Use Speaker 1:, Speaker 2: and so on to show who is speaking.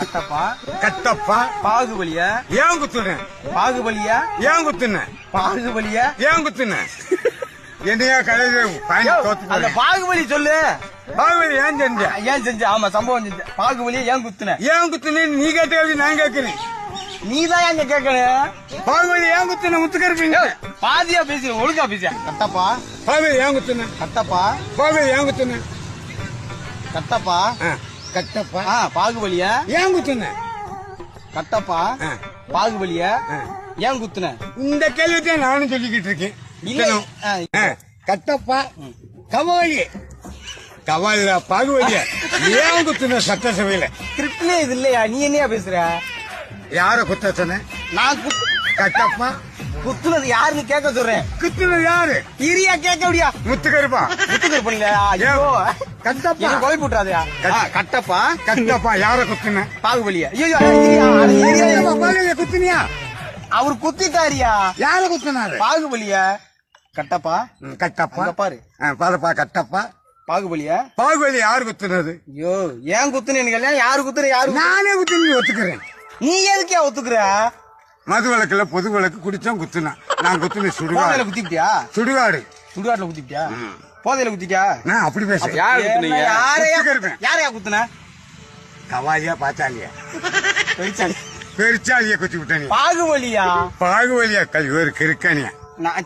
Speaker 1: கட்டப்பா
Speaker 2: கட்டப்பா
Speaker 1: பாகுபலியா
Speaker 2: ஏன் குத்துன
Speaker 1: பாகுபலியா
Speaker 2: ஏன் குத்துன
Speaker 1: பாகுபலியா
Speaker 2: ஏன் குத்துன என்னையா கடையில
Speaker 1: அந்த பாகுபலி சொல்லு.
Speaker 2: பாகுபலி ஏன் செஞ்ச
Speaker 1: ஏன் செஞ்ச? ஆமா சம்பவம் செஞ்ச. பாகுபலியா ஏன் குத்துன?
Speaker 2: ஏன் குத்துன நீ கேட்ட நான் கேட்கிறேன்.
Speaker 1: நீதான் எங்க கேட்கணும்.
Speaker 2: பாகுபலி ஏன் குத்துன முத்துக்கருப்பீங்க
Speaker 1: பாதியா பேசி ஒழுங்கா பேச. கட்டப்பா
Speaker 2: பாகுபலி ஏன் குத்துன
Speaker 1: கட்டப்பா
Speaker 2: பாகுபலி ஏன் குத்துன
Speaker 1: கட்டப்பா
Speaker 2: கட்டப்பா
Speaker 1: பாகுபலியா
Speaker 2: ஏன் குத்துன
Speaker 1: கட்டப்பா பாகுபலியா ஏன் குத்துன?
Speaker 2: இந்த கேள்வித்தான் நானும் சொல்லிக்கிட்டு இருக்கேன். கட்டப்பா கவாலி கவாலில பாகுபலிய ஏன் குத்துன சட்டசபையில?
Speaker 1: கிரிப்ட்லே இது இல்லையா? நீ என்னையா பேசுற?
Speaker 2: யார குத்த சொன்ன?
Speaker 1: நான்
Speaker 2: கட்டப்பா
Speaker 1: குத்துனது யாருன்னு கேட்க சொல்றேன்.
Speaker 2: குத்துனது யாரு?
Speaker 1: இரியா கேட்க முடியா?
Speaker 2: முத்துக்கருப்பா
Speaker 1: முத்துக்கருப்பா ஐயோ
Speaker 2: கட்டப்பா
Speaker 1: கோழி போட்டுறாதயா? கட்டப்பா
Speaker 2: கட்டப்பா யார குத்துன?
Speaker 1: பாகுபலியா? ஐயோ
Speaker 2: பாகுபலிய குத்துனியா?
Speaker 1: அவர் குத்திட்டாரியா?
Speaker 2: யார குத்துனாரு?
Speaker 1: பாகுபலியா? கட்டப்பா
Speaker 2: கட்டப்பா
Speaker 1: பாரு
Speaker 2: பாருப்பா கட்டப்பா
Speaker 1: பாகுபலியா?
Speaker 2: பாகுபலி யாரு குத்துனது?
Speaker 1: ஐயோ ஏன் குத்துனீங்க? யாரு குத்துற? யாரு?
Speaker 2: நானே குத்துன்னு ஒத்துக்கிறேன்.
Speaker 1: நீ எதுக்கே ஒத்துக்குற?
Speaker 2: மது விளக்குல பொது விளக்கு குடிச்சோம் குத்துனா நான் குத்துன சுடுகாடு.
Speaker 1: குத்திட்டியா?
Speaker 2: சுடுகாடு
Speaker 1: சுடுகாட்டுல குத்திட்டியா? போதையில குத்திட்டியா?
Speaker 2: நான் அப்படி பேசுறேன்.
Speaker 1: யாரையா குத்துன?
Speaker 2: கவாலியா பாச்சாலியா
Speaker 1: பெரிச்சாலி
Speaker 2: பெரிச்சாலியா குத்தி விட்ட நீ.
Speaker 1: பாகுபலியா?
Speaker 2: பாகுபலியா கல்வி ஒரு கிருக்கணியா?
Speaker 1: நான்